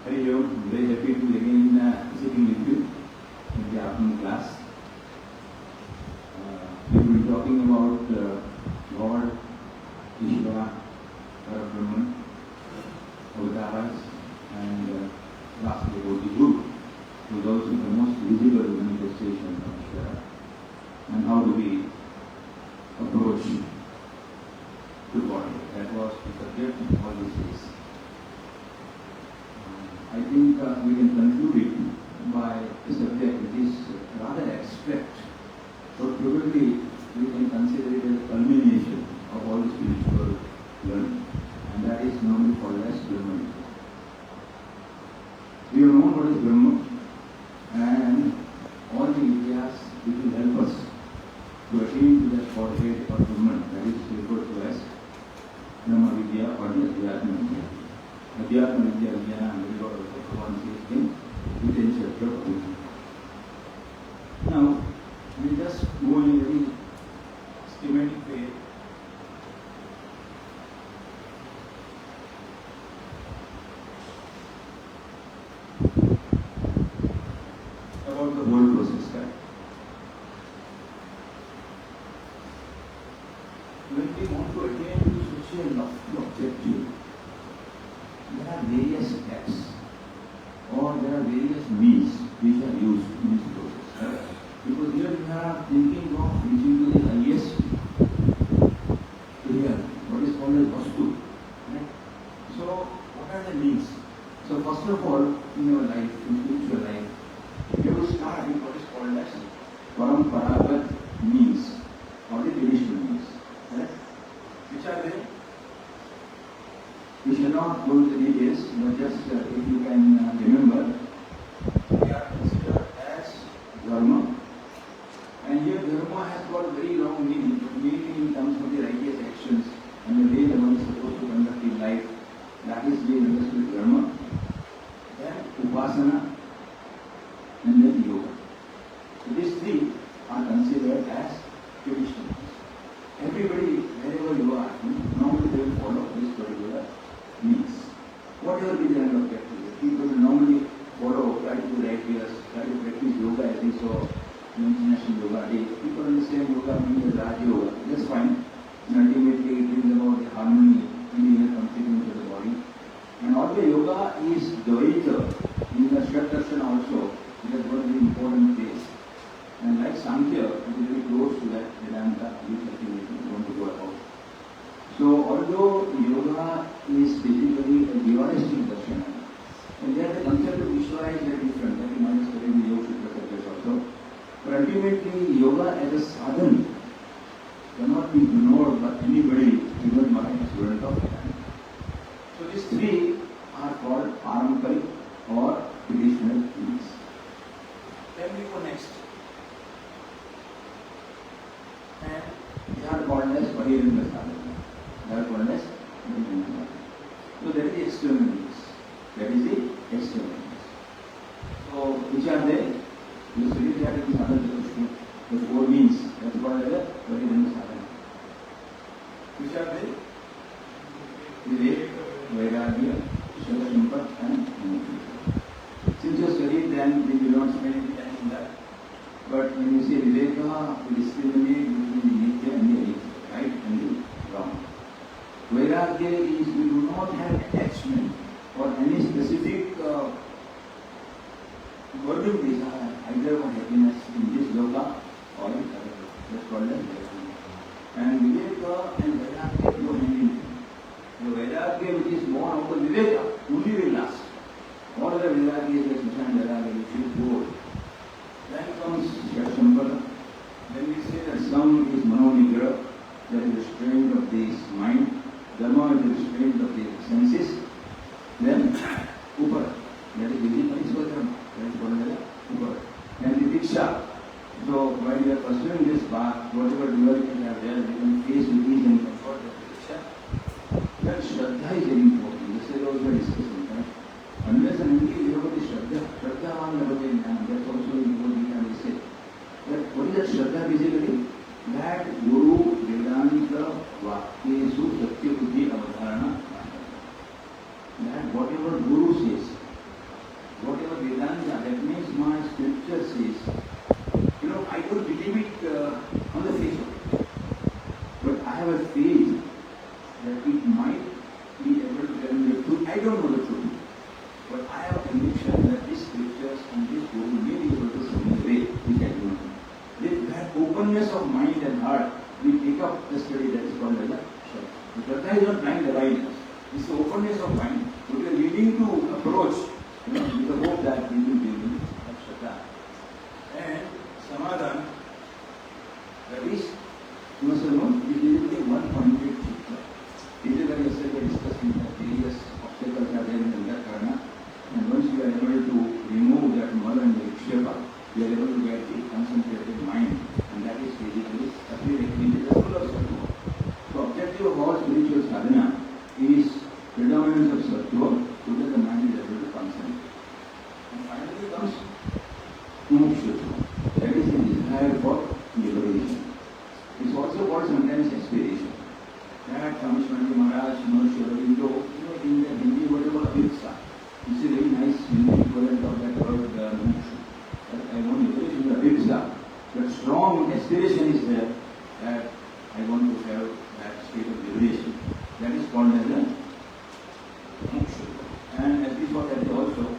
Hari Om, very happy to be again sitting with you in the afternoon class. We will be talking about God, Ishvara, Brahman, Avataras, and lastly about the Guru, who is also the most visible manifestation of Ishvara. And how do we approach to God? That was the subject of all these days. I think we can conclude it by a subject which is rather abstract. So probably we can consider it as a culmination of all the spiritual learning, and that is normally called as Brahmavidya. We have known what is Brahma, and all the Vidyas which will help us to attain to that Godhead or Brahman, that is referred to as Brahmavidya or the Adhyatma-Vidya. Adhyatma-Vidya Vijnana and the Lord of Bhagavan says in Within chapter 2. Now, we just go in a very schematic way. About the whole process, right? When we want to attain to such a lofty objective, there are various steps or there are various means which are used in this process. Right? Because here we are thinking of reaching to the highest here, what is called as Vastu. Right? So, what are the means? So, first of all, in your life, in spiritual life, you will start with what is called as Paramparagat means or the traditional means. Right? Which are they? We shall not go into the details, but just if you can remember, they are considered as dharma. And here dharma has got very long meaning, mainly in terms of the righteous actions and the way one is supposed to conduct in life. That is being understood dharma. Then upasana and then yoga. So these three are considered as traditional. Everybody, wherever you are, normally they will follow this particular means. Whatever be the end objective, people will normally follow, try to do right years, try to practice yoga as we saw in International Yoga Day. People understand yoga means Raj Yoga. That's fine. And ultimately it brings about the harmony in the inner constituents of the body. And although yoga is Dvaita, in the Shaktarshan also, it has got a very important place. And like Sankhya, it is very close to that Vedanta, which ultimately we want to go about. So, although yoga is basically a dualistic darshan, and there the concept of Ishvara is very different, that you might have studied in the Yoga Sutra subjects also. But ultimately, yoga as a sadhana cannot be ignored by anybody, even by a student of Vedanta. So, these three are called Paramparik or traditional means. Then we go next. And they are called as Bahiranga sadhana. They are called as Bahiranga sadhana. So that is the external means. That is the external means. So which are they? You study that in sadhana Chaturshti. The four means. That is called as a Bahiranga sadhana. Which are they? Vivek, Vairagya, Shava, and Mukti. Since you studied, then we will not spend any time in that. But when you say Viveka, we discriminate between the Nitya and the Anitya, right and the wrong. Vairagya is we do not have attachment or any specific burden desire, either for happiness in this loka or in other loka. That's called as Vairagya. And Viveka and Vairagya go hand in hand. The Vairagya which is born out of Viveka only will last. All other Vairagya is like Sivananda Vairagya, which is bored. Then comes Shambhala. Then we say that some is Manonigra, that is restraint of the mind. Dharma is the restraint of the senses. Then Upara, that is within Dharma, that is called as Upara. Then the Diksha. So while we are pursuing this path, whatever dualities are there, we can face with ease and comfort of the Diksha. Then Shraddha is very important. This is also discussing, right? Unless and until we have got the Shraddha, Shraddha one level in hand, that's also important. That what is that Shraddha basically? That Guru Vedanta Vakyesu Satya Buddhi Avadharana. That whatever Guru says, scripture says, I don't believe it on the face of it, but I have a faith that it might be able to tell me the truth. I don't know the truth, but I have a conviction that these scriptures and this book may be able to show me the way which I don't know. With that openness of mind and heart, we take up the study that is called as a Ashram. The Shraddha is not blind awareness. It's the openness of mind. We are willing to approach, with the hope that we will be able to Shraddha. And Samadhan, that is, you must have known, it is only one pointed chitta. It is like yesterday we discussed in that various obstacles are there in the karma. And once you are able to remove that mala and the vikshepa, you are able to get the concentrated mind. And that is basically appearing the full of sattva. So objective of all spiritual sadhana is predominance of sattva so that the mind is able to concentrate. And finally comes mumukshutva. That is the desire for liberation. It's also called sometimes aspiration. That Rameshwari Maharaj, Maharishi Aurobindo, in the Hindi word of Abhipsa. It's a very nice Hindi equivalent of that word mukshu. I want liberation of Abhipsa. But strong aspiration is there that I want to have that state of liberation. That is called as a mukshu. And as we saw that also,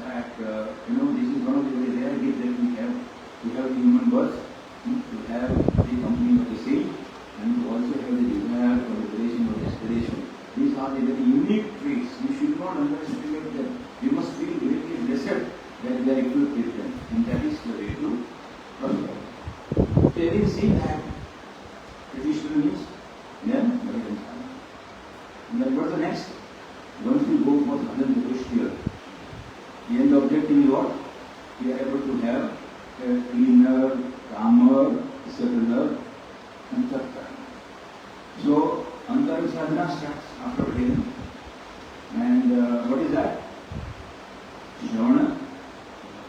that this is one of the very rare gifts that we have. To have the human birth, to have the company of the saint, and to also have the desire for liberation or aspiration. These are the very unique traits. You should not underestimate them. You must feel very blessed that they are equipped with them. And that is the way to prosper. So having seen that, traditional means, then and then what's the next? Once we go for sadhana Krishna, the end objective is what? We are able to have a cleaner, calmer, settler, and tattva. So, Antara sadhana starts after Vedana. And what is that? Shravana,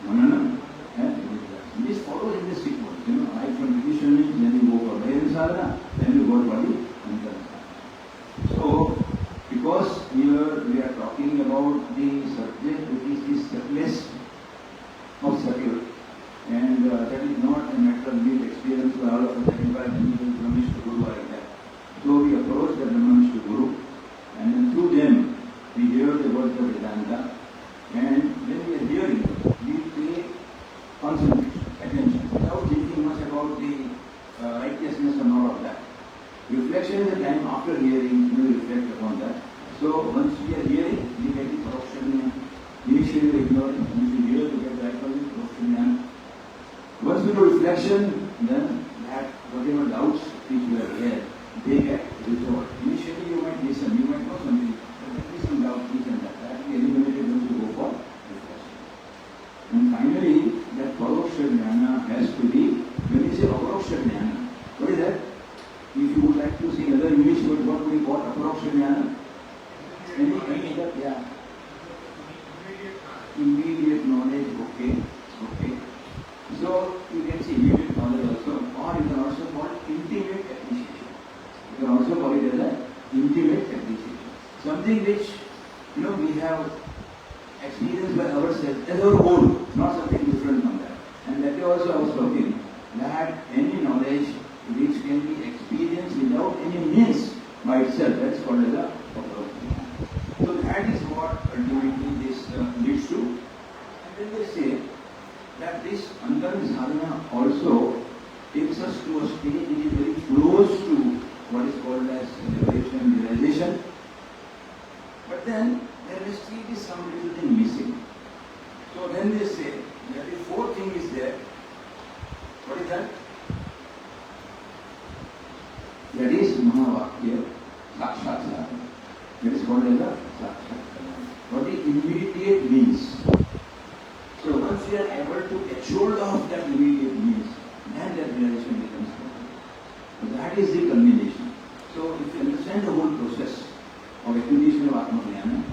Manana, and Vidya. This follows in the sequence. Right from traditional, then you go for Vedana sadhana, then you go for the Antara sadhana. So, because here we are talking about the subject which is the subtlest of subtle, and that is not a matter of lived experience for all of us, that is why many Brahmanish Guru are like that. So we approach the Brahmanish Guru, and then through them we hear the words of Vedanta, and when we are hearing, we pay concentration, attention, without thinking much about the righteousness and all of that. Reflection is the time after hearing, we reflect upon that. So once we are hearing, we get the corruption. Initially we ignore it. Once we hear, we get the right corruption. Once we do reflection, then that whatever doubts which were there, they get resolved. Initially you might listen, you might know something, but there is some doubt, this and that. That will be eliminated once you go for reflection. And finally, that Paroksha Jnana has to be, when you say Paroksha Jnana, what is that? If you would like to see another English word, what we call Paroksha Jnana? Any other? Yeah. Immediate knowledge, okay. So you can see immediate knowledge also, or you can also call it intimate appreciation. You can also call it as an intimate appreciation. Something which we have experienced by ourselves as our own, not something different from that. And that also I was talking that any knowledge which can be experienced without any means by itself, that's called as a approach. So that is what ultimately this leads to. And then they say that this Antara sadhana also takes us to a stage which is very close to what is called as liberation, realization. But then there is still be some little thing missing. So then they say that the fourth thing is there. What is that? That is Mahavakya, Sakshat sadhana. That is called as a Sakshat sadhana. What the immediate means. So once we are able to get hold of that immediate means, then that realization becomes possible. So that is the culmination. So if you understand the whole process of acquisition of Atma Jnana,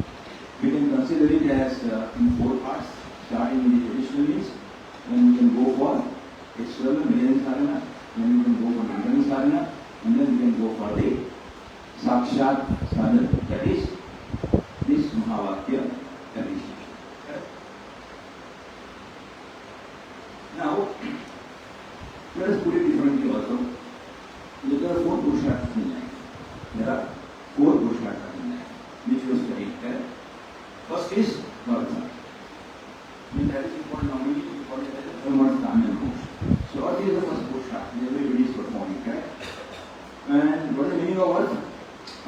we can consider it as in four parts, starting with the traditional means, then we can go for external Vedana sadhana, then we can go for Antara sadhana, and then we can go for the Sakshat sadhana, that is this Mahavakya appreciation. Artha. And that is called normally called it as a Dharma, Artha and Moksha. So Artha is the first Purusharth, everybody is performing, right? And what is the meaning of Earth?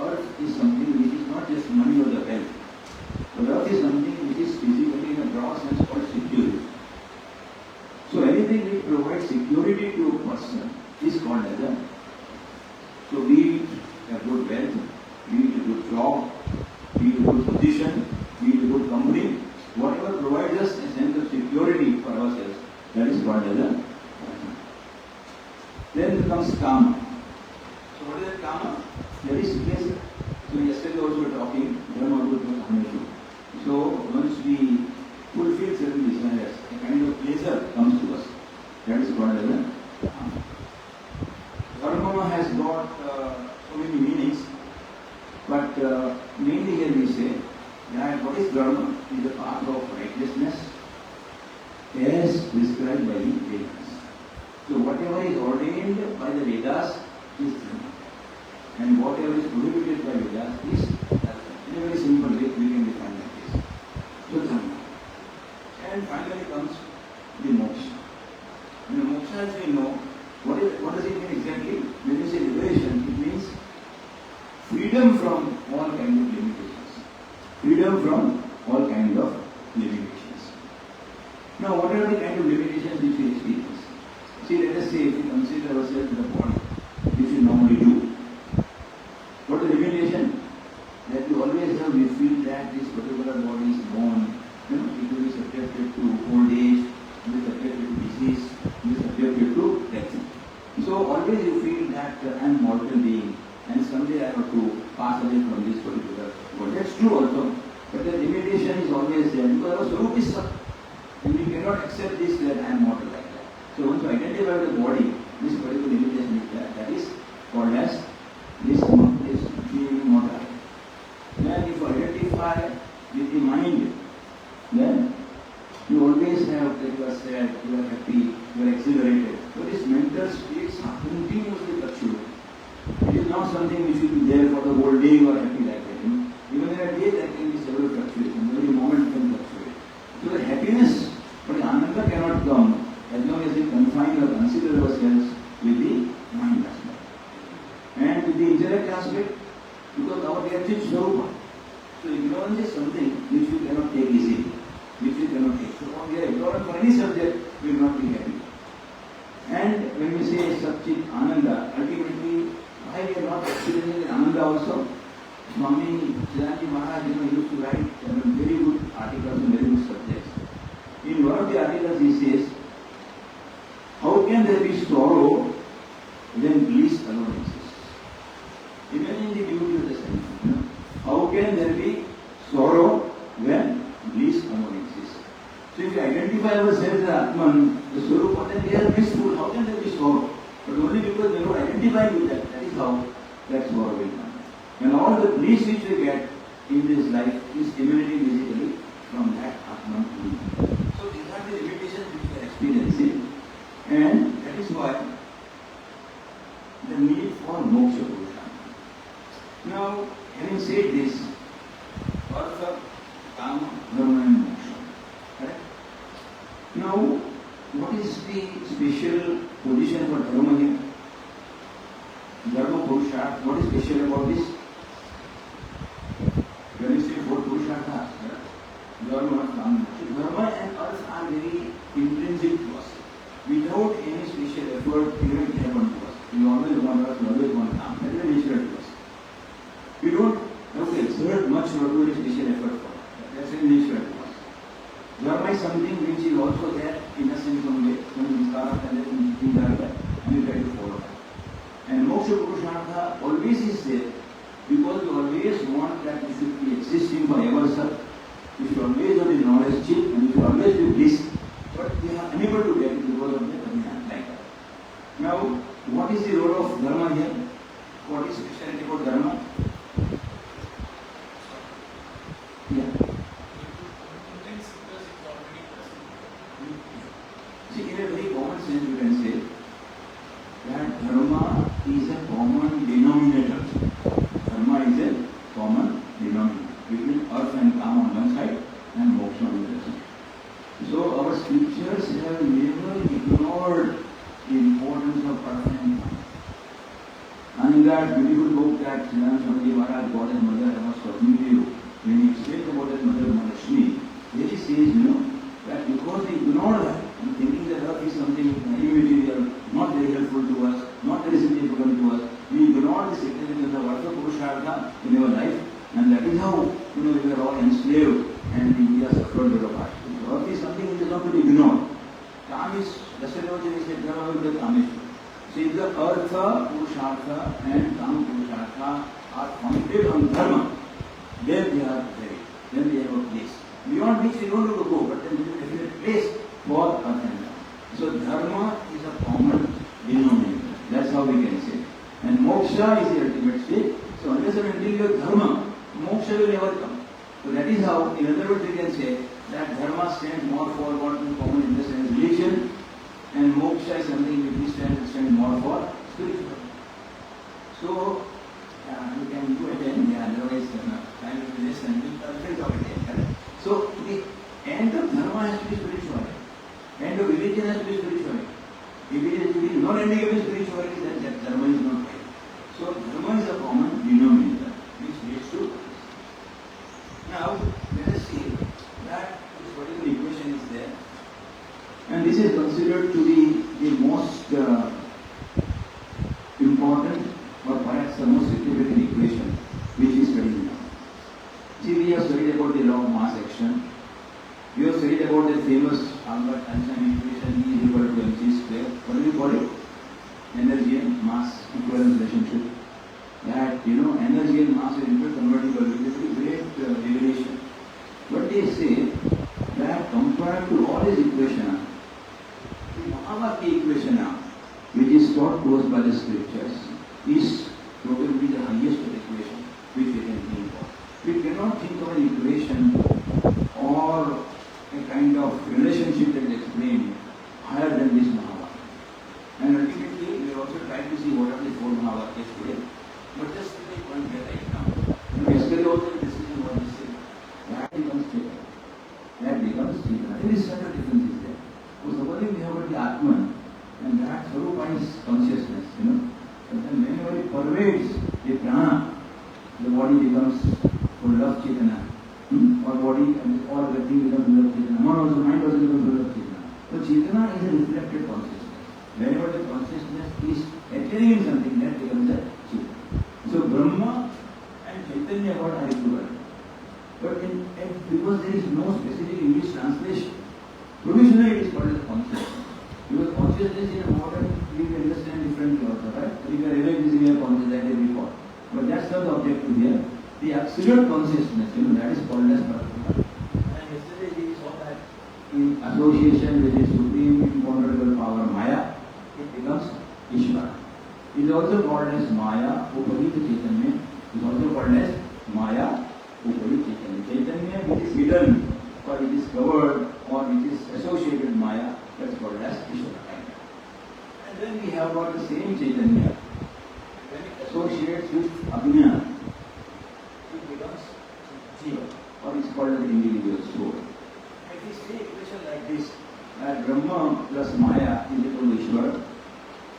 Earth is something which is not just money or the wealth. But Earth is something which is physically in a broad sense called security. So anything which provides security to a person is called as a. So be it a good wealth, be it a good job, be it a good position, be it a good company, whatever provides us a sense of security for ourselves, that is called as a. Then comes Kama. So what is that Kama? That is pleasure. So yesterday also we were talking, Brahmavidya. So once we fulfill certain desires, a kind of pleasure comes to us. That is called as a Kama. Dharma has got so many meanings, but mainly here we say that what is Dharma is the path of righteousness as prescribed by the Vedas. So whatever is ordained by the Vedas is Dharma. And whatever is prohibited by Vedas is Dharma. In a very simple way, we can define like this. So Dharma. And finally comes the moksha. And the moksha, as we know, what does it mean exactly? When you say liberation, it means freedom from all kinds of limitations. Freedom from all kinds of limitations. Now, what are the kind of limitations which we experience? See, let us say if we consider ourselves the body, which we normally do. What is the limitation? That we always have, we feel that this particular body is born, it will be subjected to old age, it will be subjected to disease, it will be subjected to death. So always you feel that I am a mortal being and someday I have to pass away from this particular world. That's true also, but the limitation is always there because our Swarup is Sat. And we cannot accept this that I am mortal like that. So once you identify with the body, this particular limitation is there. That is called as this being mortal. Then if you identify with the mind, then you always have that you are sad, you are happy, you are exhilarated. So these mental states are continuously fluctuating. It is not something which will be there for the whole day or happy like that. Even in a day there can be several fluctuations. Every moment can fluctuate. So the happiness, but the ananda cannot come as long as we confine or consider ourselves with the mind aspect. And with the intellect aspect, because our reality is Swarupa. So ignorance is something which we cannot take easily, which we cannot take. So when we are ignorant for any subject, we will not be happy. And when we say Satchit Ananda, ultimately, why we are not experiencing Ananda also? Swami Sivananda Maharaj used to write very good articles on very good subjects. In one of the articles he says, how can there be sorrow when bliss alone exists? Imagine the beauty of the sentence. How can there be sorrow when bliss alone exists? So if we identify ourselves as Atman, the Swarupa, then we are blissful. How can there be sorrow? But only because we are not identified with that. That is how that sorrow will come. And all the bliss which we get in this life is emanating basically from that Atman. So these are the limitations which we are experiencing. And that is why the need for moksha purusha. Now, having said this, Artha, Kama, Dharma and moksha. Correct? Now, what is the special position for Dharma here? Dharma Purusharth, what is special about this? When you say four Purusharthas, Dharma, Kama, Dharma and Artha are very intrinsic to us. Without any special effort, they will happen to us. We always want Artha, we always want Kama. That is natural to us. We don't have to exert much or do any special effort for it. That's very natural to us. Dharma is something which is also there in a sense some way, some viskara and then things are there, and you try to follow that. And moksha purushartha always is there because we always want that we should be existing for ourselves. We should always have the knowledge chip and we should always be bliss. But we are unable to get it because of the Dhamma like that. Now, what is the role of Dharma here? What is speciality about Dharma? Yeah. See, in a very common sense, you can say that Dharma is a common denominator. Dharma is a common denominator between Artha and Kama on one side and moksha scriptures have never ignored the importance of earth and mind. And in that beautiful book that Swamiji Maharaj got his mother, I was talking to you, when he explained about his mother Mahalakshmi, he says, that because they ignored her, and thinking that earth is something immaterial, not very helpful to us, not very significant to us, we ignore the significance of Artha Purushartha in our life, and that is how we were all enslaved and India suffered a lot. Earth is something which is not to be ignored. Kam is, yesterday also we said, Brahmavidya Kameshwar. So if the Artha Purushartha and Kam Purushartha are founded on Dharma, then they are very, then they have a place. Beyond which we don't have to go, but then there is a definite place for Artha and Dharma. So Dharma is a common denominator. That's how we can say. And moksha is the ultimate state. So unless and until you have dharma, moksha will never come. So that is how, in other words, we can say that dharma stands more for what we common understand as religion, and moksha is something which we stand more for spiritual. So you can do it again, otherwise time will be less and we'll think of it again. So the end of dharma has to be spirituality. End of religion has to be spirituality. If it is non-ending of spirituality, then that dharma is not right. So dharma is a common denominator which leads to. Now let us see that this particular equation is there, and this is considered to be the most important or perhaps the most significant equation which is studied now. See, we have studied about the law of mass action. We have studied about the famous Albert Einstein equation, E is equal to mc square. What do you call it? Energy and mass equivalence relationship. That, energy and mass are interconvertible with a great revelation. But they say that compared to all these equations, the Mahavakya equation which is taught to us by the scriptures, is probably the highest of equation which we can think of. We cannot think of an equation or a kind of relationship that is explained higher than this Mahavakya. And ultimately, we also try to see what are the four Mahavakyas today. But just to take one here right now. Yesterday also the decision was the same. That becomes Cheta. That becomes Cheta. There is such a difference is there. So supposing we have got the Atman, and that Sarupa is consciousness, But then whenever it pervades the prana, the body becomes full of Chetana. Or body or the thing becomes full of Chetana. Or also mind also becomes full of Chetana. So Chetana is a reflected consciousness. Whenever the consciousness is appearing in something, that becomes a Chetana. So Brahma and Chaitanya are equivalent. But because there is no specific English translation, provisionally it is called as consciousness. Because consciousness in a modern, we can understand differently also, right? So if you are realizing your consciousness, that is before. But that's not the objective here. The absolute consciousness, that is called as Paramatma. And yesterday we saw that in association with the supreme imponderable power Maya, it becomes Ishvara. It is also called as Maya Uparita Chaitanya. It is also called as Maya Uparita Chaitanya. Chaitanya which is hidden or which is covered or which is associated with Maya, that is called as Ishvara. And then we have got the same Chaitanya. When it associates with Abhinaya, it becomes Jiva, or it is called as individual soul. If we say equation like this, that Brahma plus Maya is equal to Ishvara,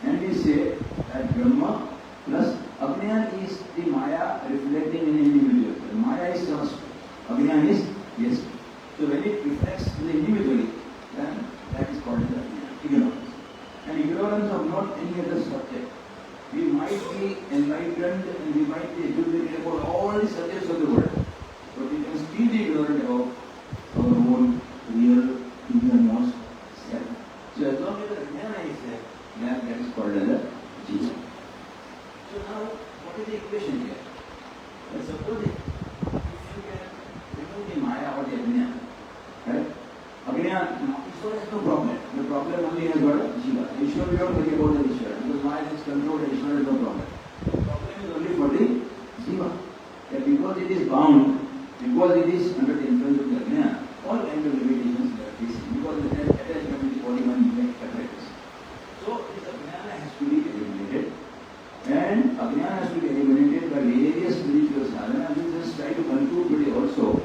and we say that Brahma plus Abhinaya is the Maya reflecting in individual. The Maya is Samasta, Abhinaya is yes. So when it reflects in the individual, then that is called as ignorance. And ignorance of not any other subject. We might be enlightened and we might be educated about all the subjects of the world, but we can still be ignorant about our own real innermost self. So as long as the jnana is there, then that is called as a jiva. So now, what is the equation here? Well, suppose if you can remove the maya or the abhinaya, right? Abhinaya, Ishvara has no problem. The problem only has got a jiva. Ishvara, we don't worry about the Ishvara, because maya is controlled and Ishvara has no problem. The problem is only for the jiva. That because it is bound, because it is under the influence of the abhinaya, all kinds of limitations they are facing. Because it has attachment with the body, mind, apparatus. So this abhinaya has to be eliminated. And abhinaya has to be eliminated by various spiritual sadhana. We just try to conclude today also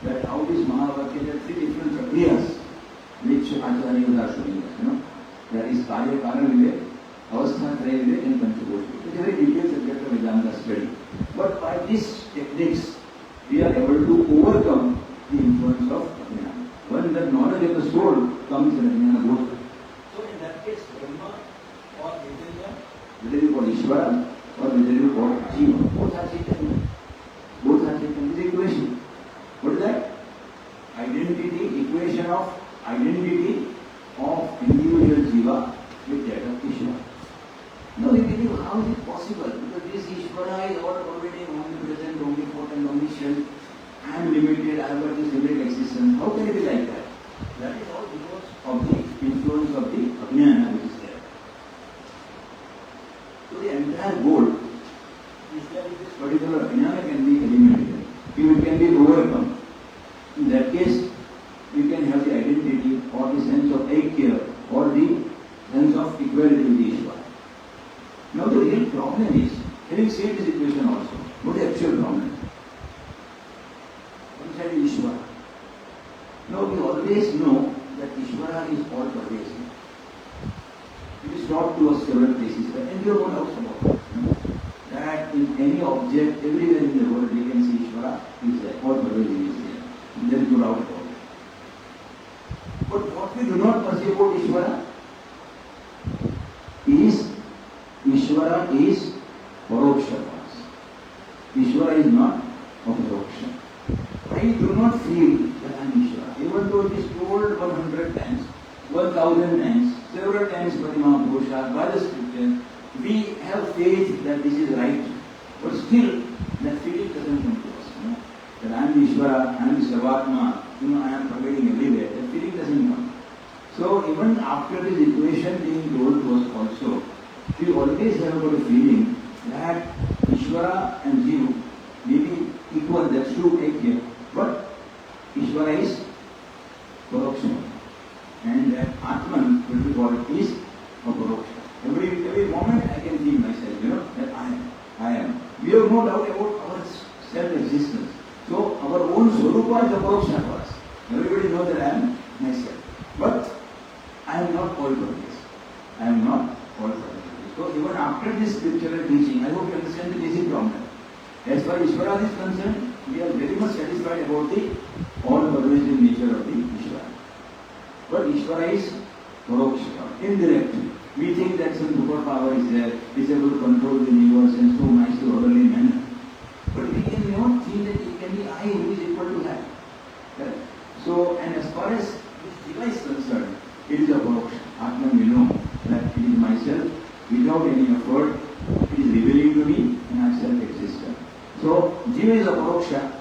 that how this Mahavakya, there are three different prakriyas which I sadhanayos are showing us, There is karya karana vivek, avastha traya vivek and panchakosha. It's a very detailed subject of Vedanta study. But by these techniques, we are able to overcome the influence of Ajnana. When the knowledge of the soul comes in Ajnana goes. So in that case, Brahma or whether you call Ishvara or whether you call Jiva, both are Chaitanya. Both are Chaitanya. This is equation. What is that? Equation of identity of individual Jiva with that of Ishvara. Now we believe how is it possible? Because this Ishvara is all pervading, omnipresent, omnipotent, omniscient, I am limited, I have got this limited existence. How can it be like that? That is all because of the influence of the Ajnana which is there. So the entire goal is that this particular Ajnana can be eliminated. If it can be overcome, in that case, you can have the identity or the sense of Aikya or the sense of equality with the Ishvara. Now the real problem is, having seen this equation also, what is the actual problem? One side is Ishvara. Now we always know that Ishvara is all pervasive. It is taught to us several places, and we have no doubts about it. That in any object, everywhere in the world, we can see Ishvara is there, all pervasive is there. There is no doubt about it. But what we do not perceive about Ishvara is Paroksha. Ishvara is not Aparoksha. I do not feel that I am Ishvara. Even though it is told 100 times, 1000 times, several times by the Mahapurushas, by the scriptures, we have faith that this is right. But still, that feeling doesn't come to us. That I am Ishvara, I am the Sarvatma, I am pervading everywhere. That feeling doesn't come. So even after this equation being told to us also, we always have got a feeling that Ishvara and Jiva may be equal, that's true, Aikya, but Ishvara is Paroksha. And that Atman, what we call it, is Aparoksha. Every moment I can feel myself, that I am. We have no doubt about our self-existence. So our own Swarupa is Aparoksha for us. Everybody knows that I am myself. But I am not all for this. I am not all for this. So even after this scriptural teaching, I hope you understand the basic problem. As far as Ishvara is concerned, we are very much satisfied about the all-pervasive nature of the Ishvara. But Ishvara is Paroksha, indirect. We think that some superpower is there, is able to control the universe in so nicely, orderly manner. But we cannot think that it can be I who is equal to that. Right? So, and as far as this Jiva is concerned, it is a Paroksha. Atman will know that it is myself, without any effort, it is revealing to me and I self-existent. So, Jiva is a Paroksha,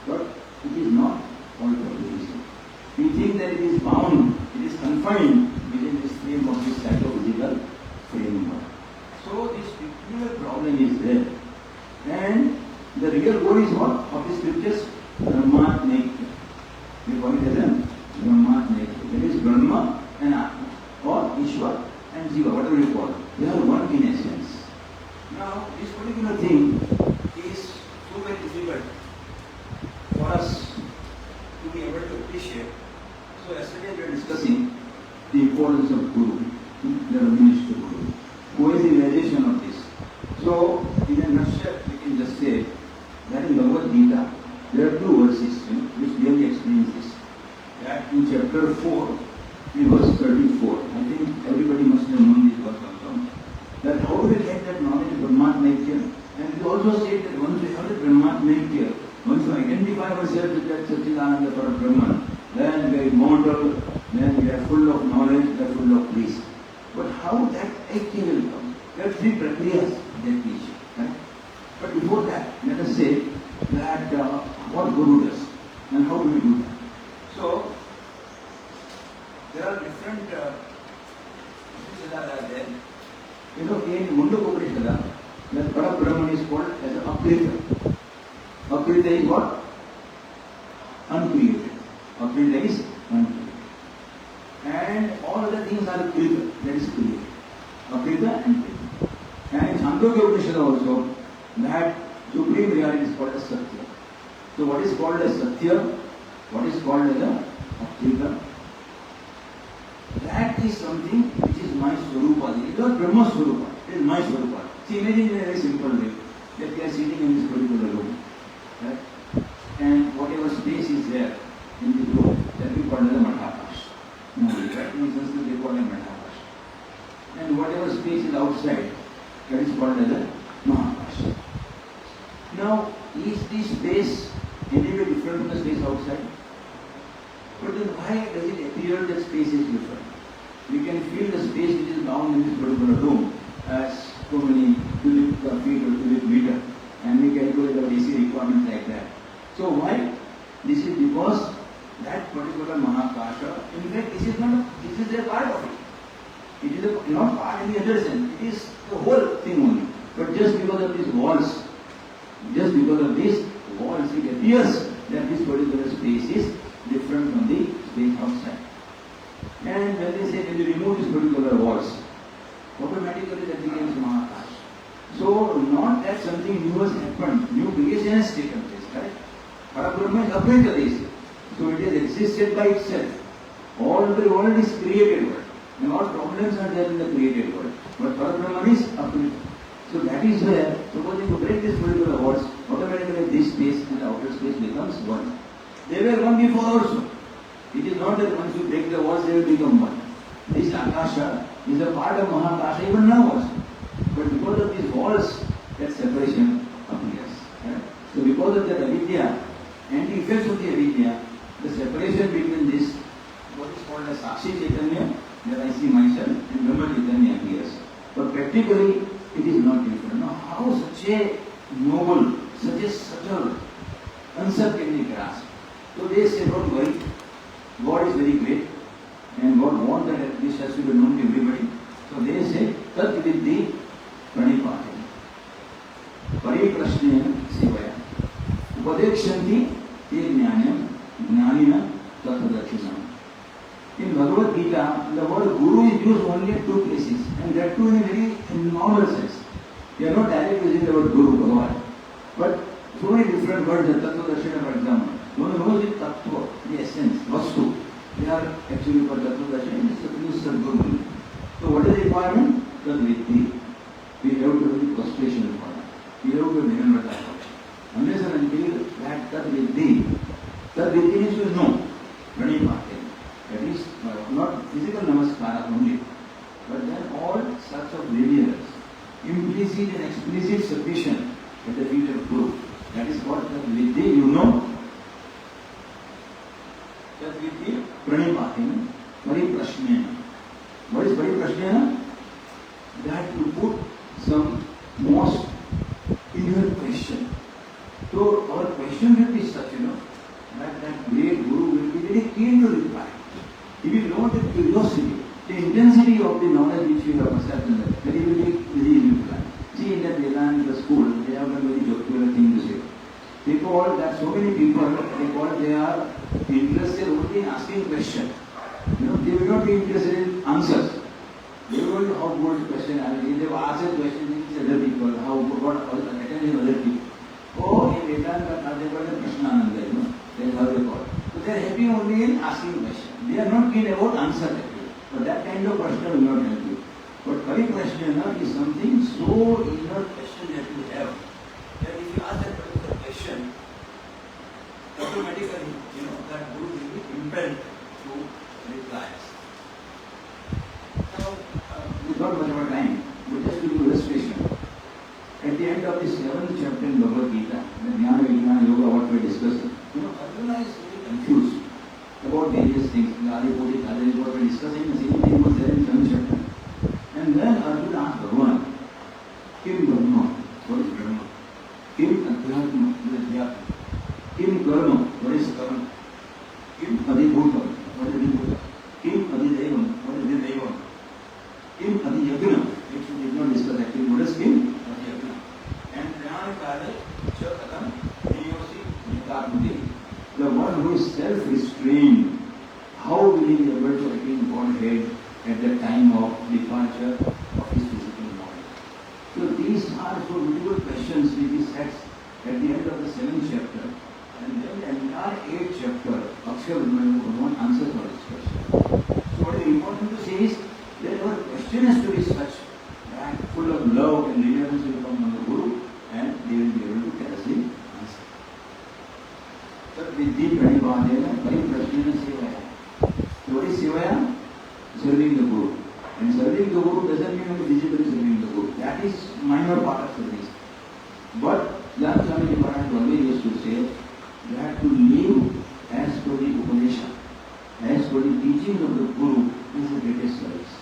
but it is not all pervasive. We think that it is bound, it is confined within this frame of this psychophysical framework. So, this peculiar problem is there. And the real goal is what? Of the scriptures, Brahmatmekya. We call it as a Brahmatmekya. That is Brahma and Atma, or Ishvara and Jiva, whatever you call it. They are one in essence. Now, this particular thing is so very difficult for us to be able to appreciate. So, yesterday we were discussing the importance of Guru, the administrative Guru. Who is the realization of this? So, in a nutshell, we can just say that in Bhagavad Gita, there are two verses which really explains this. That in chapter 4, in verse 34, I think everybody must have known this verse also. That how do we get that knowledge of Brahmatmekya? And we also say that once we have the Brahmatmekya, once we identify ourselves with that Satchidananda Parabrahman, then we are immortal, then we are full of knowledge, we are full of bliss. But how that Aikya will come? There are three prakriyas that teach. Right? But before that, let us say that what Guru does and how do we do that? So, there are different Upanishads there. In Mundaka Upanishad, that Parabrahman is called as Akrita. Akrita is what? Uncreated. Akrita is uncreated. And all other things are Krita, that is created. Akrita and Krita. And in Chandogya Upanishad also, that supreme reality is called as Satya. So what is called as Satya? What is called as a Akrita? that is something which is my Swarupa. It is not Brahma Swarupa, it is my Swarupa. See, imagine in a very simple way that we are sitting in this particular room, right? And whatever space is there in the room, that we call as a Madhakash. No, right? In Sanskrit they call it Madhakash. And whatever space is outside, that is called as a Mahakash. Now, is this space any way different from the space outside? But then why does it appear that space is different? We can feel the space which is down in this particular room as so many cubic feet or cubic meter, and we calculate our AC requirements like that. So why? This is because that particular Mahakasha, in fact, this is a part of it. It is not part in the other sense. It is the whole thing only. But just because of these walls, it appears that this particular space is different from the space outside. And when they say when you remove these particular walls, automatically that becomes Mahakash. So not that something new has happened, new creation has taken place, correct? Parabrahma is apparently. So it has existed by itself. All the world is created world. And all problems are there in the created world. But Parabrahma is apparent. So that is where, supposing you break this particular walls, automatically this space and the outer space becomes one. They were one before also. It is not that once you break the walls, they will become one. This Akasha is a part of Mahakasha even now also. But because of these walls, that separation appears. Right? So because of that avidya and the effects of the avidya, the separation between this, what is called as Sakshi Chaitanya, that I see myself, and Brahma Chaitanya appears. But practically, it is not different. Now, how such a noble, such a subtle answer can be grasped? So they say, don't worry, God is very great, and God wants that this has to be known to everybody. So they say, Tat Viddhi Pranipati, Pariprashnena Sevaya, Upadekshanti Te Jnanam, Jnanina Tatadachinam. In Bhagavad Gita, the word Guru is used only at two places, and that too in a very normal sense. We are not directly using the word Guru, Bhagavan. But so many different words, Tattva Darshana, for example. One knows the Tattva, the essence, Vastu. They are actually called Tattva Darshana, it's a use of Guru. So what is the requirement? Tat Viddhi. We have to do the prostration requirement. We have to remember that. Unless and until that Tat Viddhi means you know, Pranipati. That is not physical namaskara only, but then all sorts of layers, implicit and explicit submission at the feet of Guru. That is what that Viddhi, you know. That Viddhi Pranipatina, Pariprashnena. What is Pariprashnena? That you put some most inner question. So our question will be such, that great Guru will be very keen to reply. He will know the curiosity, the intensity of the knowledge which you have accepted, that he will be easy to reply. See, in that Vedanta school, they have a very jocular thing to say. They call that so many people, they are interested only in asking questions. They will not be interested in answers. They will know how good question is. They will ask a question to other people, what attention other people. Oh, in Vedanta, they call it Krishnananda, that's how they call it. So they are happy only in asking questions. They are not keen about answer actually. But that kind of question will not help you. But Pariprashnena is something so inner question that you have, that if you ask that particular question, automatically, that Guru will be impelled to reply. Now, we got much of a time, but just to do illustration. At the end of the 7th chapter in Bhagavad Gita, the Jnana Vijnana Yoga, what we are discussing, Arjuna is very confused about various things. Adipodi, Adipodi, what we are discussing, the same thing was there in 7th chapter. And then Arjuna asked Bhagavan, Kim Brahma? What is Brahma? Kim Adhyatma? What is Adhyatma? Kim Karma? What is Karma? Kim Adibhutam? What is Adibhutam? Kim Adidevam? What is Adidevam? Kim Adiyagna? Which we did not discuss actually. What is Kim Adiyagna? And Jnana Kare Chakatam Niyosi Nikarmati. The one who is self-restrained, how will he be able to attain Godhead at the time of departure of his physical body? So these are so beautiful questions which he sets at the end of the 7th chapter. And then the entire 8th chapter, Akshar Brahma answers all these questions. So what is important to says that our question has to be such that full of love and reliance will come from the Guru and they will be able to tell us the answer. Tat Viddhi Pranipādena Pariprasnena Sevaya. So what is Sevaya? Serving the Guru. And serving the Guru doesn't mean only physically serving the Guru. That is minor part of service. But Jayant Swami Maharaj always used to say that to live as per the Upanishad, as per the teaching of the Guru is the greatest service.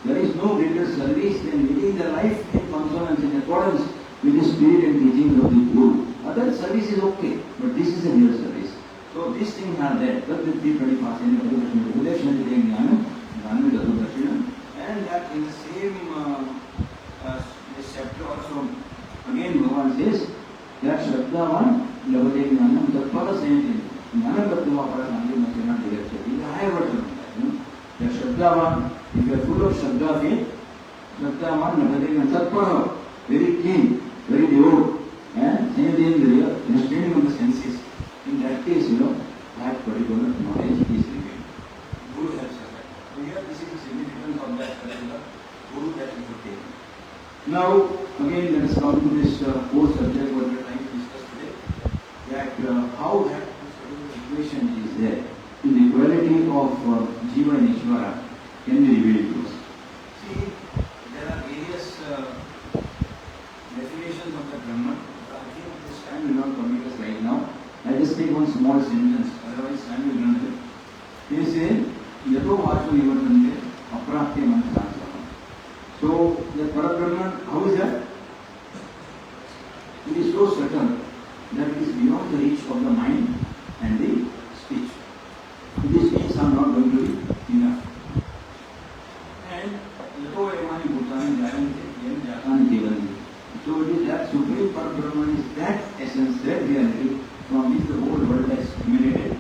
There is no greater service than living the life in consonance, in accordance with the spirit and teaching of the Guru. Other service is okay, but this is a real service. So these things are there. And that in the same this chapter also, again Bhagavan says that Shraddhavan Lavade Jnanam Tatpada same thing. Jnana Tattva Paramandi Matena Directly. The higher version of that. That Shraddhavan, if you are full of Shraddha faith, Shraddhavan Lavade Jnanam Tatpada, very keen, very devout, and Sanyadeendriya, restraining on the senses. In that case, that particular knowledge is revealed. Guru helps us. So here this is the significance of that particular Guru that we have taken. Now, again, let us come to this core subject what we are trying to discuss today. That how that particular equation is there in the equality of Jiva and Ishvara can be revealed to us. See, there are various definitions of the Brahman. I think this time will not permit us right now. I just take one small sentence, otherwise time will run out. They say, Yato Vachu Nivartante Aprapte Mantrasam. So, the Parabrahman, how is that? It is so certain that it is beyond the reach of the mind and the speech. These things are not going to be enough. And Yato Emani Bhutani Jayant Yen Jatan Jevanti. So, it is that Supreme Parabrahman is that essence, that reality from which the whole world has emanated,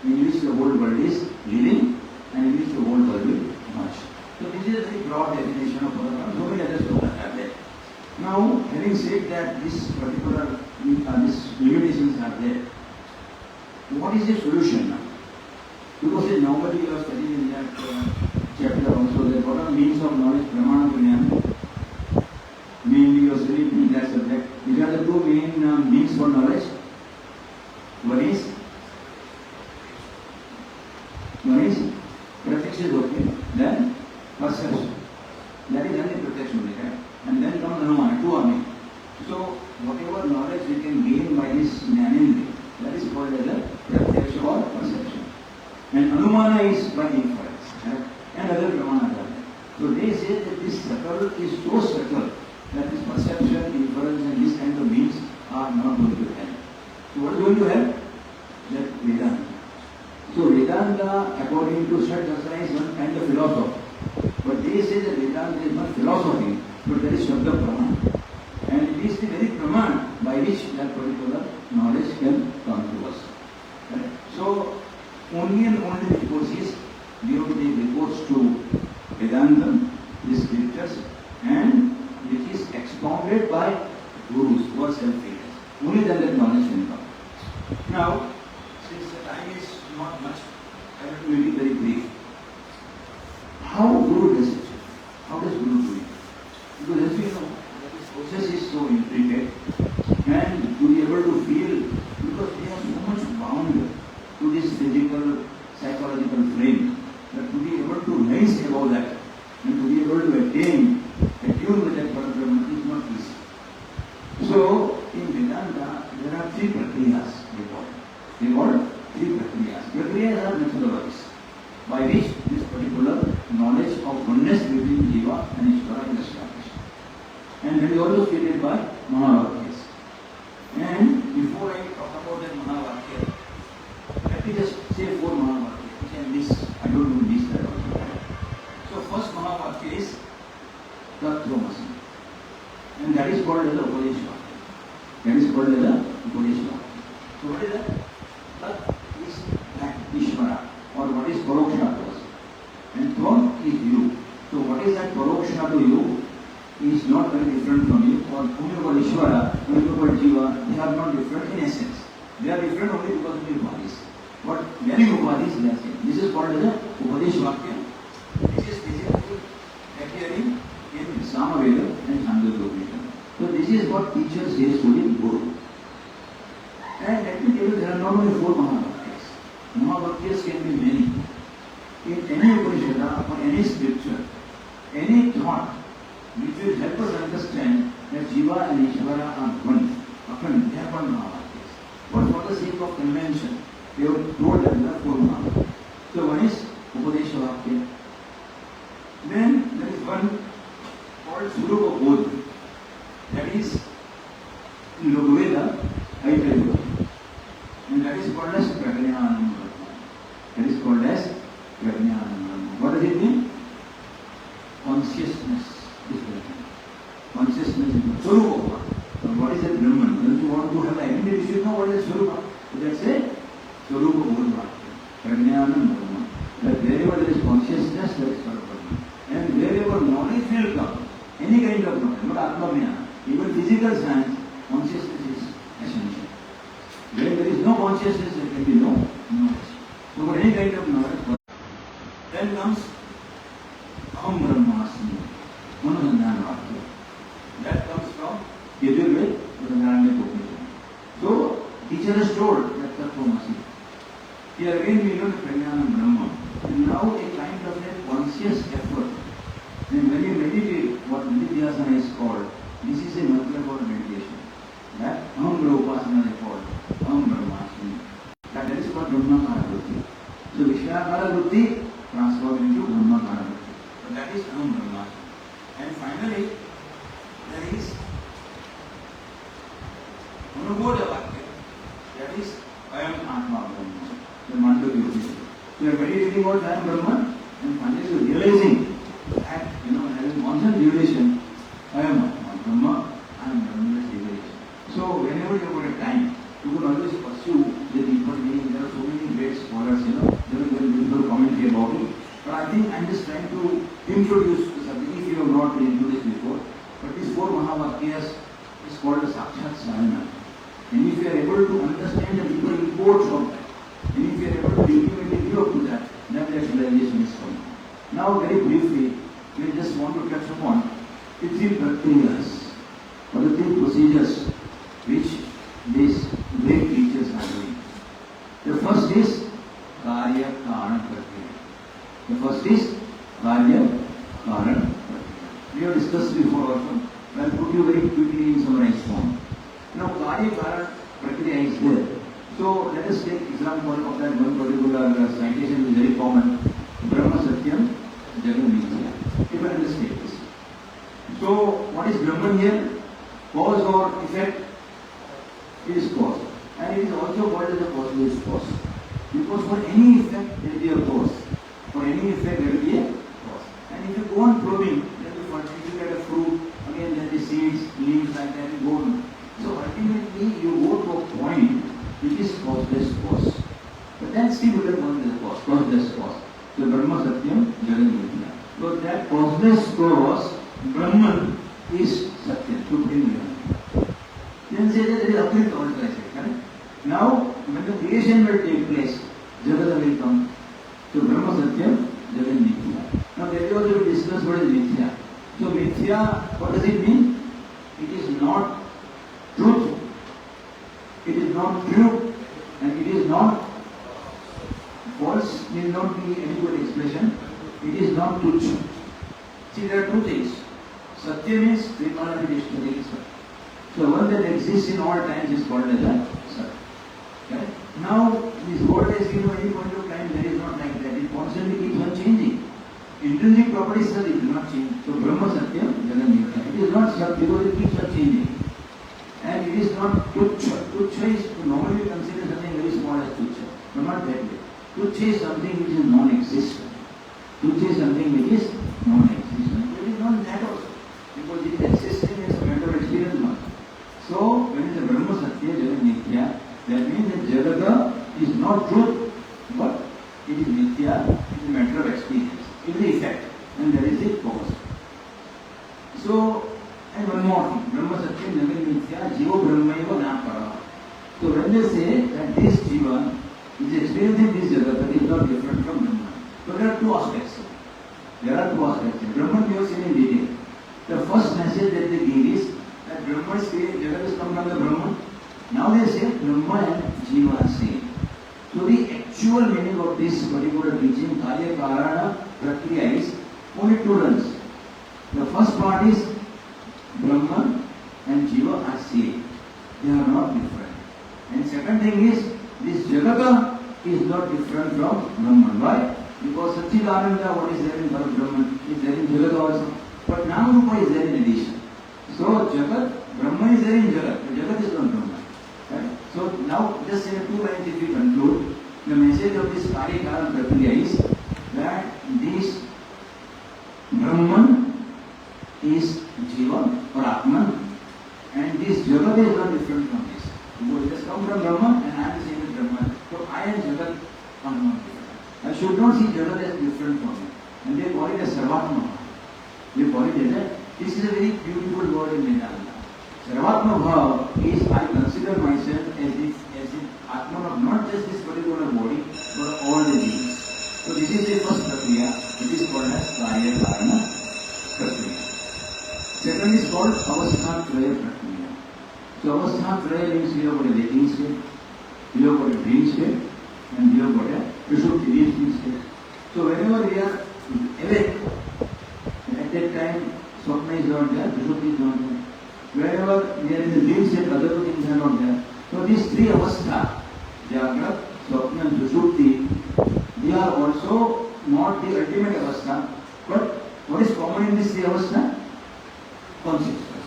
in which the whole world is living, and in which the whole world will emerge. So this is a very broad definition of Parabrahman. So many other slokas are there. Now, having said that this particular these limitations are there, what is the solution now? Because normally you are studying in that chapter also that what are means of knowledge, Pramana Punyana. Mainly you are studying in that subject. These are the two main means for knowledge. One is prefix is okay, then perception. That is only protection, right? And then comes Anumana, two are made. So, whatever knowledge we can gain by this Jnanendriya, that is called as a prefix or perception. And Anumana is by inference, right? And other Brahmanas are there. So, they say that this subtle is so subtle that this perception, inference, and this kind of means are not going to help. So what is going to help? That Vedanta. So Vedanta, according to Shadasana, is one kind of philosophy. But they say that Vedanta is not philosophy, but that is Shabda Praman. And it is the very Praman by which that particular knowledge can come to us. Right? So only and only because we have to take recourse to Vedanta, the scriptures, and which is expounded by Gurus who are self-reliant. Only then that knowledge can come. Now, since the time is not much, I will make it very brief. How Guru does it? How does Guru do it? Because as we know, this process is so intricate, and to be able to feel, because we are so much bound to this physical, psychological frame, that to be able to rise above that, and to be able to attune with that Parabrahman is not easy. So, in Vedanta, there are three prakriyas, they call. They call three prakriyas. Prakriyas are methodologies by which this particular knowledge of oneness between Jiva and Ishvara is established. And that is also stated by Mahavakyas. And before I talk about that Mahavakya, let me just say four Mahavakyas, which I miss. I don't know this that also. So first Mahavakya is Tattvamasi. And that is called as the Upadeshvakya. That is called as the Upadeshvakya. So what is that? Tat is that Ishvara, or what is Paroksha to us. And Tvam is you. So what is that Paroksha to you is not very different from you. Or whom you call Ishvara, whom you call Jiva, they are not different in essence. They are different only because of the Upadis. But many Upadis they are same. This is called as the Upadeshvakya. This is is what teacher says to the Guru. And let me tell you, there are not only 4 Mahavakyas. Mahavakyas can be many. In any Upanishad or any scripture, any thought which will help us understand that Jiva and Ishvara are one. Often they are one Mahavakyas. But for the sake of convention, they have told that there are 4 Mahavakyas. So one is Upadesha Vakya. Then there is one called Surupa Bodh. That is in Logveda, I tell you. And that is called as Prajnanam Brahma. That is called as Prajnanam Brahma. What does it mean? Consciousness is Brahman. Consciousness is Brahman. Surupa. What is that Brahman? If you want to have the identity, you should know what is Surupa. So that's it. Surupa Bodh. Prajnanam Brahma. That wherever there is consciousness, there is Brahman. And wherever knowledge will come, any kind of knowledge, not Atma-jnana, even physical science, consciousness is essential. Where there is no consciousness, there can be no knowledge. So for any kind of knowledge, then comes Aham Brahmasmi, Manasandhana Vakya. That comes from Yajurveda, Upanishad. So teacher has told that Tattvamasi. Here again we learn Prajnanam Brahma. And now a kind of a conscious effort. Then when you meditate, what Nidhyasana is called, this is a method for meditation. That Aham Brahmasana is called Aham Brahmasmi. That is called Brahmakara Vritti. So Vishakara Vritti transforms into Brahmakara Vritti. So that is Aham Brahmasmi. And finally, there is Anubodha Vakya. That is Ayam Atma Brahma. The Mandukya Upanishad. So you are meditating about I am Brahman, and finally you are realizing that, having constant realization, I am Brahma, I am Brahman's realization. So whenever you have got a time, you can always pursue the deeper meaning. There are so many great scholars, there will be beautiful commentary about it. But I think I am just trying to introduce something if you have not introduced before. But these 4 Mahavakyas is called the Sakshat Sadhana. And if you are able to understand the deeper imports of that, and if you are able to intimately live up to that, then that realization is coming. Now very briefly, we just want to touch upon the 3 prakriyas, or the 3 procedures which these great teachers are doing. The first is Karya Karana Prakriya. The first is Karya Karana Prakriya. We have discussed before also. I will put you very quickly in summarized form. Now Karya Karana Prakriya is there. So let us take example of that one particular citation which is very common. Brahma Satyam Jagat Mithya. If I understand this. So what is Brahman here? Cause or effect? It is cause. And it is also called as a causeless cause. Because for any effect there will be a cause. For any effect there will be a cause. And if you go on probing, then you get a fruit, again there will be seeds, leaves like that, you go on. So ultimately you go to a point which is causeless cause. But then still we can cause causeless cause. So Brahma Satyam Jagat Mithya. So that causeless cause, Brahman is Satyam, supreme reality. Then say that there is Akhrit also I say, correct? Now when the creation will take place, Jagat will come. So Brahma Satyam Jagat Mithya. Now that is also we discuss what is Mithya. So Mithya, what does it mean? It is not truth. It is not true, and it is not false, may not be any good expression. It is not tuchha. See, there are 2 things. Satya means Brahmavidya. So one that exists in all times is called as a Satya. Okay? Now, this world is, any point of time, there is not like that. It constantly keeps on changing. Intrinsic properties, it will not change. So Brahma Satya, Jagat Mithya. It is not Satya because it keeps on changing. And it is not tuchha. Tuchha is normally considered something very small as tuchha, but not that way. Tuchha is something which is non-existent. Tuchha is something which is non-existent. It is not that also, because it is existing as a matter of experience now. So, when it is a Brahma Satya Jagat Mithya, that means that Jagata is not truth, but it is Mithya, it is a matter of experience. It is the effect, and there is a cause. So, and one more thing, Brahma Satyam Jagat Mithya, Jiva Brahmaiva Napara. So when they say that this Jiva is experiencing this Jagat, is not different from Brahman. So there are 2 aspects. Brahman we have seen in detail. The first message that they give is that that Brahma is created, Jagat is come from the Brahma. Now they say Brahma and Jiva are same. So the actual meaning of this particular teaching, Karya Karana Prakriya, is only two runs. The first part is Brahman and Jiva are same. They are not different. And second thing is, this Jagata is not different from Brahman. Why? Because Satchidananda, what is there in Brahman, is there in Jagat also. But Namarupa is there in addition. So Jagat, Brahman is there in Jagat, but Jagat is not Brahman. Right? So now, just in 2 lines if we conclude, the message of this Karya Karana Prakriya is that this Brahman is Jiva or Atman, and this Jagat is not different from this. Because it has come from Brahman and I am the same as Brahman. So I and Jagat are not different. I should not see Jagat as different from me. And they call it as Sarvatma. They call it as this is a very beautiful word in Vedanta. Sarvatma Bhav is I consider myself as if Atman of not just this particular body, but all the beings. So this is the first Prakriya, it is called as Karya Karana Prakriya. Second is called Avastha Traya Prakriya. So Avastha Traya means we have got a waking state, we have got a dream state, and we have got a Sushupti, dream state. So whenever we are awake, at that time Swapna is not there, Sushupti is not there. Wherever we are in the dream state, other things are not there. So these three avastha, Jagrat, Swapna and Sushupti, they are also not the ultimate avastha, but what is common in these three avastha? Consciousness.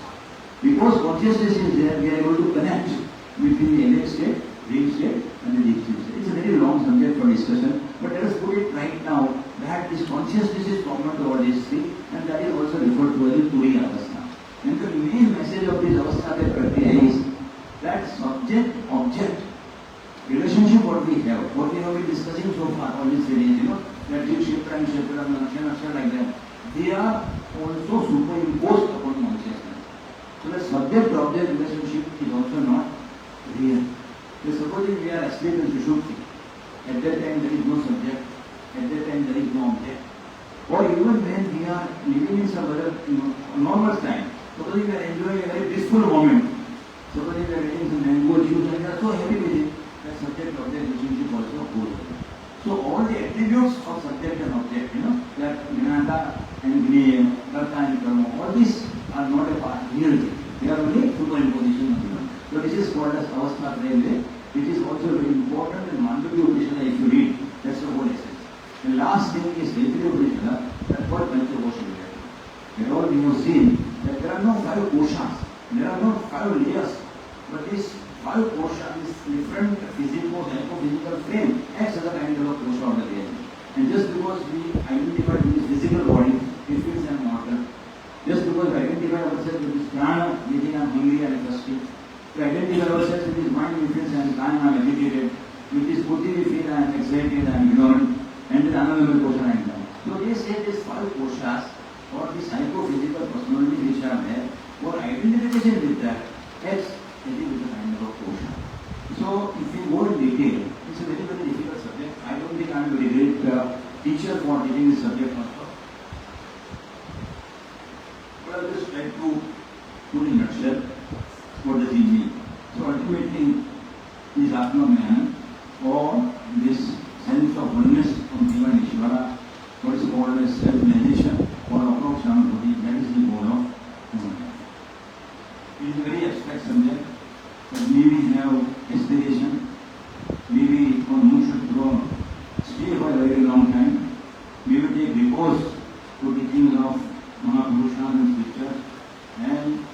Because consciousness is there, we are able to connect between the awake state, dream state and the deep sleep state. It's a very long subject for discussion, but let us put it right now that this consciousness is common to all these three, and that is also referred to as the Turiya avastha. And the main message of this avastha prakriya is that subject-object relationship what we have been discussing so far, all these days, that Jiv, Kshetra and Kshetra and Nakshana like that, they are also superimposed upon consciousness. So the subject-object relationship is also not real. So supposing we are asleep in Sushupti, at that time there is no subject, at that time there is no object. Or even when we are living in some other normal time, supposing we are enjoying a very blissful moment, supposing we are eating some mango juice and we are so happy with it, that subject-object relationship also goes away. So all the attributes of subject and object, that Jnana and Gniya, Karta and Karma, all these are not a part of reality. They are only superimposition of them. So this is called as Avastha Traya, which is also very important in Mandukya Upanishad if you read. That's the whole essence. The last thing is Taittiriya Upanishad, that's called Panchakosha. Where all we have seen that there are no 5 koshas, there are no 5 layers, but these 5 koshas, this different physical, psychophysical frame acts as a kind of a kosha of the reality. And just because we identify with this physical body, it feels I am mortal. Just because we identify ourselves with this prana, we think I am hungry and thirsty. We identify ourselves with this mind, we feel I am calm, I am agitated. With this buddhi, we feel I am excited, I am ignorant. And then another kosha I am down. So they say these 5 koshas, or the psychophysical personality which are there, for identification with that, acts as with a kind of a kosha. So if you go in detail, it's a very, very difficult subject. I don't think I am a very great teacher for teaching this subject also. But I will just try to put in a nutshell what does it mean. So ultimately, this Atma Jnana, or this sense of oneness of Jiva and Ishvara, what is called as self-realization or approximation, that is the goal of Jnana. It is a very abstract subject. But maybe have aspiration, maybe one should grow, stay for a very long time, maybe take repose to teachings of Mahapurushas and scriptures, and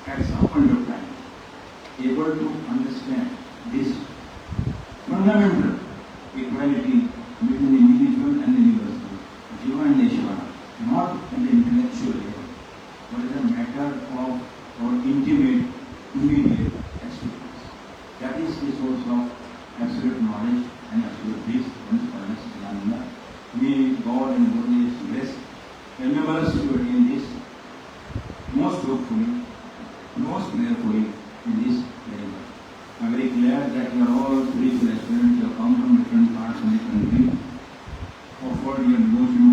at some point of time, able to understand this fundamental equality between the individual and the universal, Jiva and Ishvara, not at the intellectual level, but as a matter of our intimate, immediate experience. That is the source of absolute knowledge and absolute peace, one is called as Sivananda. May God and Buddha bless, enable us to attain this most hopefully, most prayerfully in this very way. I am very glad that you are all spiritual aspirants, you have come from different parts of the country, offered your devotion